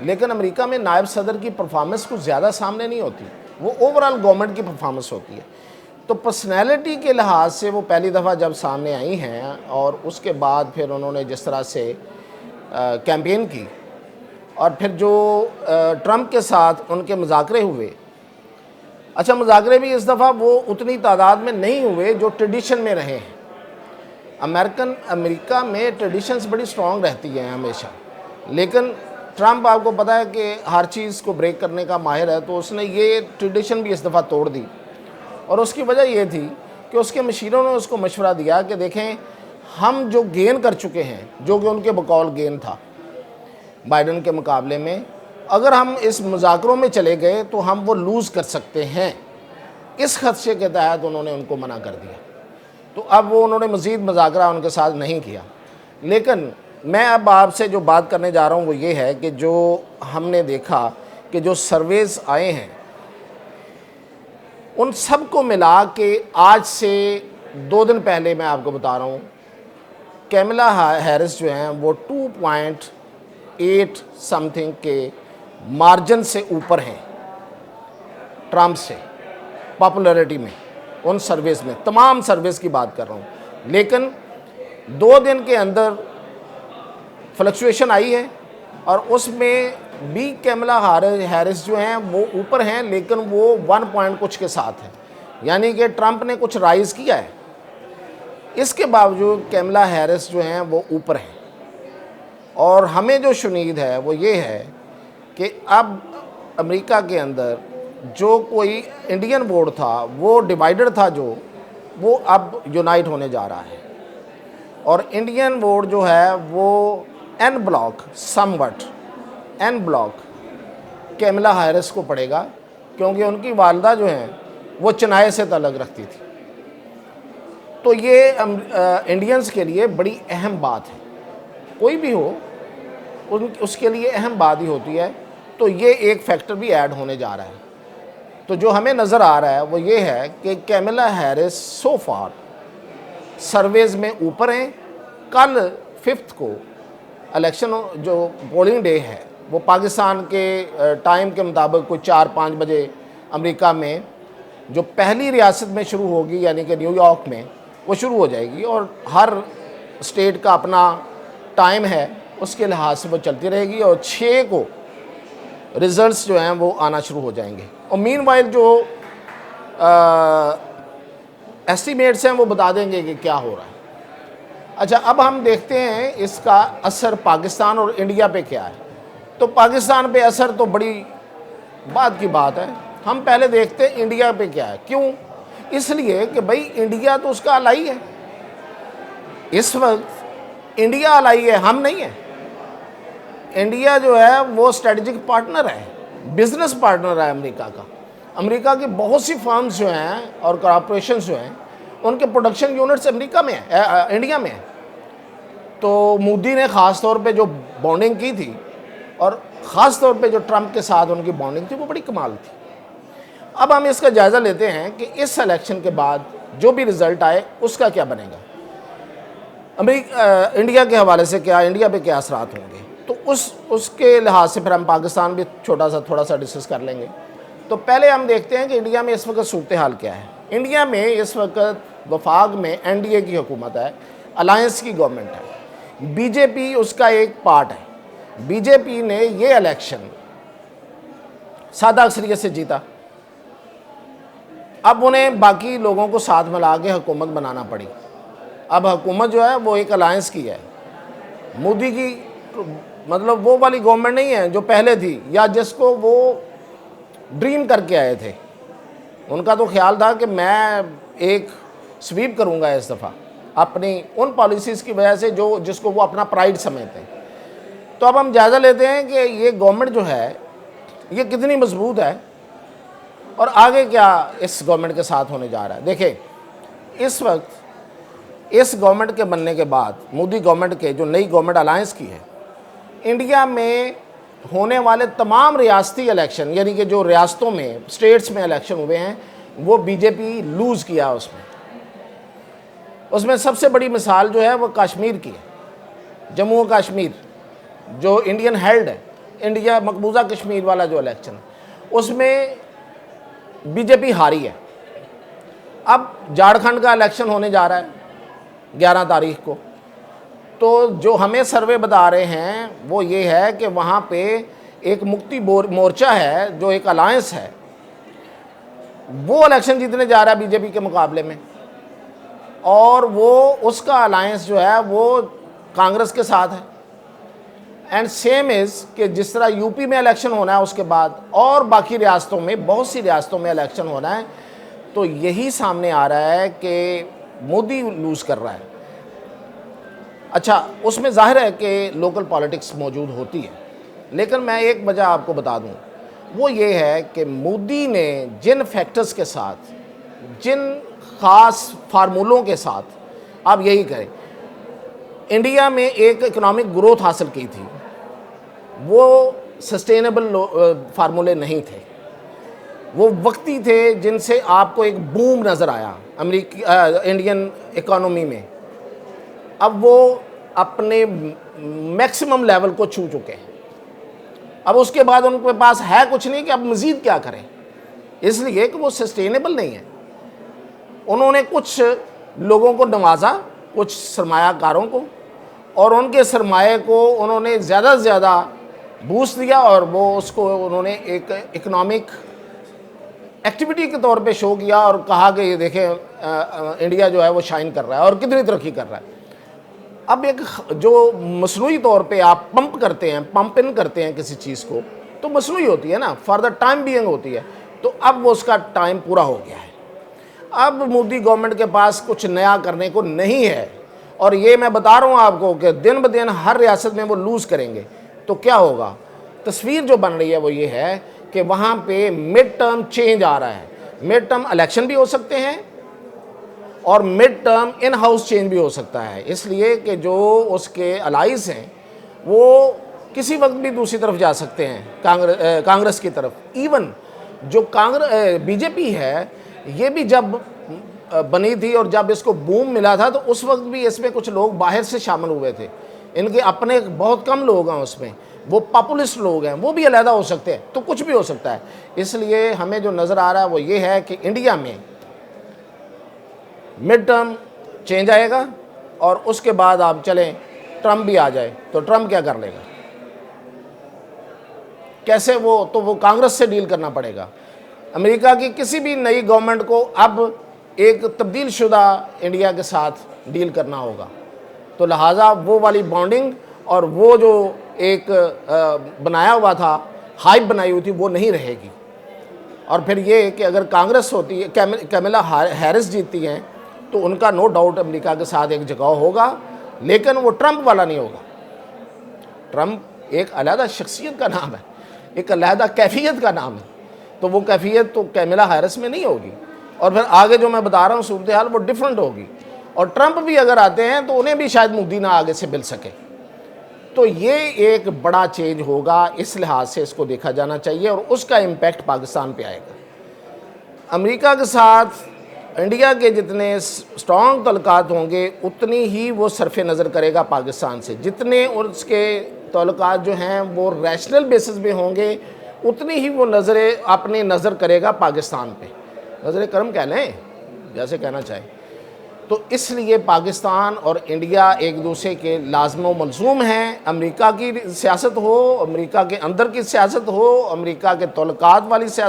لیکن امریکہ میں نائب صدر کی پرفارمنس کچھ زیادہ سامنے نہیں ہوتی، وہ اوورال گورنمنٹ کی پرفارمنس ہوتی ہے۔ تو پرسنالٹی کے لحاظ سے وہ پہلی دفعہ جب سامنے آئی ہیں، اور اس کے بعد پھر انہوں نے جس طرح سے کیمپین کی، اور پھر جو ٹرمپ کے ساتھ ان کے مذاکرے ہوئے، اچھا مذاکرے بھی اس دفعہ وہ اتنی تعداد میں نہیں ہوئے جو ٹریڈیشن میں رہے ہیں۔ امریکہ میں ٹریڈیشنز بڑی سٹرونگ رہتی ہیں ہمیشہ، لیکن ٹرمپ آپ کو پتہ ہے کہ ہر چیز کو بریک کرنے کا ماہر ہے، تو اس نے یہ ٹریڈیشن بھی اس دفعہ توڑ دی، اور اس کی وجہ یہ تھی کہ اس کے مشیروں نے اس کو مشورہ دیا کہ دیکھیں ہم جو گین کر چکے ہیں، جو کہ ان کے بقول گین تھا بائیڈن کے مقابلے میں، اگر ہم اس مذاکروں میں چلے گئے تو ہم وہ لوز کر سکتے ہیں۔ اس خدشے کے تحت انہوں نے ان کو منع کر دیا، تو اب وہ انہوں نے مزید مذاکرہ ان کے ساتھ نہیں کیا۔ لیکن میں اب آپ سے جو بات کرنے جا رہا ہوں وہ یہ ہے کہ جو ہم نے دیکھا کہ جو سرویز آئے ہیں ان سب کو ملا کے آج سے 2 دن پہلے میں آپ کو بتا رہا ہوں کیملا ہیرس جو ہیں وہ 2.8 سم تھنگ کے مارجن سے اوپر ہیں ٹرمپ سے پاپولیرٹی میں، ان سرویز میں، تمام سرویز کی بات کر رہا ہوں۔ لیکن 2 دن کے اندر فلکچویشن آئی ہے، اور اس میں بھی کیملا ہیرس جو ہیں وہ اوپر ہیں، لیکن وہ 1 پوائنٹ کچھ کے ساتھ ہیں، یعنی کہ ٹرمپ نے کچھ رائز کیا ہے، اس کے باوجود کیملا ہیرس جو ہیں وہ اوپر ہیں۔ اور ہمیں جو شنید ہے وہ یہ ہے کہ اب امریکہ کے اندر جو کوئی انڈین ووٹ تھا وہ ڈیوائیڈڈ تھا، جو وہ اب یونائٹ ہونے جا رہا ہے، اور انڈین ووٹ جو ہے وہ N block N block Kamala Harris کو پڑے گا، کیونکہ ان کی والدہ جو ہیں وہ چنائے سے تعلق رکھتی تھی۔ تو یہ انڈینز کے لیے بڑی اہم بات ہے، کوئی بھی ہو اس کے لیے اہم بات ہی ہوتی ہے، تو یہ ایک فیکٹر بھی ایڈ ہونے جا رہا ہے۔ تو جو ہمیں نظر آ رہا ہے وہ یہ ہے کہ کیملا ہیرس سو فار سرویز میں اوپر ہیں۔ کل 5 کو الیکشن جو پولنگ ڈے ہے وہ پاکستان کے ٹائم کے مطابق کوئی 4-5 بجے امریکہ میں جو پہلی ریاست میں شروع ہوگی، یعنی کہ نیو یارک میں وہ شروع ہو جائے گی، اور ہر اسٹیٹ کا اپنا ٹائم ہے، اس کے لحاظ سے وہ چلتی رہے گی، اور 6 کو ریزلٹس جو ہیں وہ آنا شروع ہو جائیں گے۔ اور مین وائل جو ایسٹیمیٹس ہیں وہ بتا دیں گے کہ کیا ہو رہا ہے۔ اچھا اب ہم دیکھتے ہیں اس کا اثر پاکستان اور انڈیا پہ کیا ہے۔ تو پاکستان پہ اثر تو بڑی بعد کی بات ہے، ہم پہلے دیکھتے ہیں انڈیا پہ کیا ہے۔ کیوں؟ اس لیے کہ بھائی انڈیا تو اس کا الائی ہے، اس وقت انڈیا الائی ہے، ہم نہیں ہیں۔ انڈیا جو ہے وہ اسٹریٹجک پارٹنر ہے، بزنس پارٹنر ہے امریکہ کا۔ امریکہ کی بہت سی فرمز جو ہیں اور کارپوریشنز جو ہیں ان کے پروڈکشن یونٹس امریکہ میں ہیں، انڈیا میں ہیں۔ تو مودی نے خاص طور پہ جو بانڈنگ کی تھی، اور خاص طور پہ جو ٹرمپ کے ساتھ ان کی بانڈنگ تھی، وہ بڑی کمال تھی۔ اب ہم اس کا جائزہ لیتے ہیں کہ اس الیکشن کے بعد جو بھی رزلٹ آئے اس کا کیا بنے گا، انڈیا کے حوالے سے کیا، انڈیا پہ کیا اثرات ہوں گے۔ تو اس کے لحاظ سے پھر ہم پاکستان بھی تھوڑا سا ڈسکس کر لیں گے۔ تو پہلے ہم دیکھتے ہیں کہ انڈیا میں اس وقت صورتحال کیا ہے۔ انڈیا میں اس وقت وفاق میں این ڈی اے کی حکومت ہے، الائنس کی گورنمنٹ ہے، بی جے پی اس کا ایک پارٹ ہے۔ بی جے پی نے یہ الیکشن سادہ اکثریت سے جیتا، اب انہیں باقی لوگوں کو ساتھ ملا کے حکومت بنانا پڑی۔ اب حکومت جو ہے وہ ایک الائنس کی ہے، مودی کی مطلب وہ والی گورنمنٹ نہیں ہے جو پہلے تھی، یا جس کو وہ ڈریم کر کے آئے تھے۔ ان کا تو خیال تھا کہ میں ایک سویپ کروں گا اس دفعہ اپنی ان پالیسیز کی وجہ سے جس کو وہ اپنا پرائیڈ سمجھتے ہیں۔ تو اب ہم جائزہ لیتے ہیں کہ یہ گورنمنٹ جو ہے یہ کتنی مضبوط ہے، اور آگے کیا اس گورنمنٹ کے ساتھ ہونے جا رہا ہے۔ دیکھیں اس وقت اس گورنمنٹ کے بننے کے بعد، مودی گورنمنٹ کے جو نئی گورنمنٹ الائنس کی ہے، انڈیا میں ہونے والے تمام ریاستی الیکشن، یعنی کہ جو ریاستوں میں اسٹیٹس میں الیکشن ہوئے ہیں، وہ بی جے پی لوز کیا اس میں سب سے بڑی مثال جو ہے وہ کشمیر کی ہے، جموں و کشمیر جو انڈین ہیلڈ ہے، انڈیا مقبوضہ کشمیر والا جو الیکشن اس میں بی جے پی ہاری ہے. اب جھارکھنڈ کا الیکشن ہونے جا رہا ہے 11 تاریخ کو. تو جو ہمیں سروے بتا رہے ہیں وہ یہ ہے کہ وہاں پہ ایک مکتی مورچہ ہے جو ایک الائنس ہے, وہ الیکشن جیتنے جا رہا ہے بی جے پی کے مقابلے میں, اور وہ اس کا الائنس جو ہے وہ کانگریس کے ساتھ ہے. اینڈ سیم از کہ جس طرح یو پی میں الیکشن ہونا ہے اس کے بعد اور باقی ریاستوں میں, بہت سی ریاستوں میں الیکشن ہونا ہے, تو یہی سامنے آ رہا ہے کہ مودی لوز کر رہا ہے. اچھا, اس میں ظاہر ہے کہ لوکل پالیٹکس موجود ہوتی ہے, لیکن میں ایک وجہ آپ کو بتا دوں, وہ یہ ہے کہ مودی نے جن فیکٹرز کے ساتھ, جن خاص فارمولوں کے ساتھ, آپ یہی کریں, انڈیا میں ایک اکنامک گروتھ حاصل کی تھی, وہ سسٹینیبل فارمولے نہیں تھے, وہ وقتی تھے جن سے آپ کو ایک بوم نظر آیا انڈین اکانومی میں. اب وہ اپنے میکسیمم لیول کو چھو چکے ہیں. اب اس کے بعد ان کے پاس ہے کچھ نہیں کہ اب مزید کیا کریں, اس لیے کہ وہ سسٹینیبل نہیں ہے. انہوں نے کچھ لوگوں کو نوازا, کچھ سرمایہ کاروں کو, اور ان کے سرمایہ کو انہوں نے زیادہ سے زیادہ بوسٹ دیا, اور وہ اس کو انہوں نے ایک اکنامک ایکٹیویٹی کے طور پہ شو کیا اور کہا کہ یہ دیکھیں انڈیا جو ہے وہ شائن کر رہا ہے اور کتنی ترقی کر رہا ہے. اب ایک جو مصنوعی طور پہ آپ پمپ کرتے ہیں, پمپ ان کرتے ہیں کسی چیز کو, تو مصنوعی ہوتی ہے نا, فار دا ٹائم بینگ ہوتی ہے. تو اب وہ اس کا ٹائم پورا ہو گیا ہے. اب مودی گورنمنٹ کے پاس کچھ نیا کرنے کو نہیں ہے, اور یہ میں بتا رہا ہوں آپ کو کہ دن بدن ہر ریاست میں وہ لوز کریں گے. تو کیا ہوگا؟ تصویر جو بن رہی ہے وہ یہ ہے کہ وہاں پہ مڈ ٹرم چینج آ رہا ہے. مڈ ٹرم الیکشن بھی ہو سکتے ہیں اور mid term in house change بھی ہو سکتا ہے, اس لیے کہ جو اس کے الائز ہیں وہ کسی وقت بھی دوسری طرف جا سکتے ہیں, کانگریس کی طرف. ایون جو بی جے پی ہے, یہ بھی جب بنی تھی اور جب اس کو بوم ملا تھا تو اس وقت بھی اس میں کچھ لوگ باہر سے شامل ہوئے تھے. ان کے اپنے بہت کم لوگ ہیں اس میں, وہ پاپولسٹ لوگ ہیں, وہ بھی علیحدہ ہو سکتے ہیں. تو کچھ بھی ہو سکتا ہے. اس لیے ہمیں جو نظر آ رہا ہے وہ یہ ہے کہ انڈیا میں مڈ ٹرم چینج آئے گا, اور اس کے بعد آپ چلیں ٹرمپ بھی آ جائے تو ٹرمپ کیا کر لے گا؟ کیسے؟ وہ کانگریس سے ڈیل کرنا پڑے گا. امریکہ کی کسی بھی نئی گورنمنٹ کو اب ایک تبدیل شدہ انڈیا کے ساتھ ڈیل کرنا ہوگا. تو لہٰذا وہ والی بانڈنگ اور وہ جو ایک بنایا ہوا تھا, ہائپ بنائی ہوئی تھی, وہ نہیں رہے گی. اور پھر یہ کہ اگر کانگریس ہوتی ہے, کیملا ہیرس جیتتی ہیں, تو ان کا نو ڈاؤٹ امریکہ کے ساتھ ایک جگہ ہوگا, لیکن وہ ٹرمپ والا نہیں ہوگا. ٹرمپ ایک علیحدہ شخصیت کا نام ہے, ایک علیحدہ کیفیت کا نام ہے, تو وہ کیفیت تو کیملا ہیرس میں نہیں ہوگی. اور پھر آگے جو میں بتا رہا ہوں صورتحال وہ ڈیفرنٹ ہوگی. اور ٹرمپ بھی اگر آتے ہیں تو انہیں بھی شاید مودی نہ آگے سے مل سکے. تو یہ ایک بڑا چینج ہوگا, اس لحاظ سے اس کو دیکھا جانا چاہیے, اور اس کا امپیکٹ پاکستان پہ آئے گا. امریکہ کے ساتھ انڈیا کے جتنے سٹرونگ تعلقات ہوں گے اتنی ہی وہ صرف نظر کرے گا پاکستان سے. جتنے اس کے تعلقات جو ہیں وہ ریشنل بیسس پہ ہوں گے اتنی ہی وہ اپنی نظر کرے گا پاکستان پہ. نظر کرم کہہ لیں, جیسے کہنا چاہے. تو اس لیے پاکستان اور انڈیا ایک دوسرے کے لازم و ملزوم ہیں. امریکہ کی سیاست ہو, امریکہ کے اندر کی سیاست ہو, امریکہ کے تعلقات والی سیاست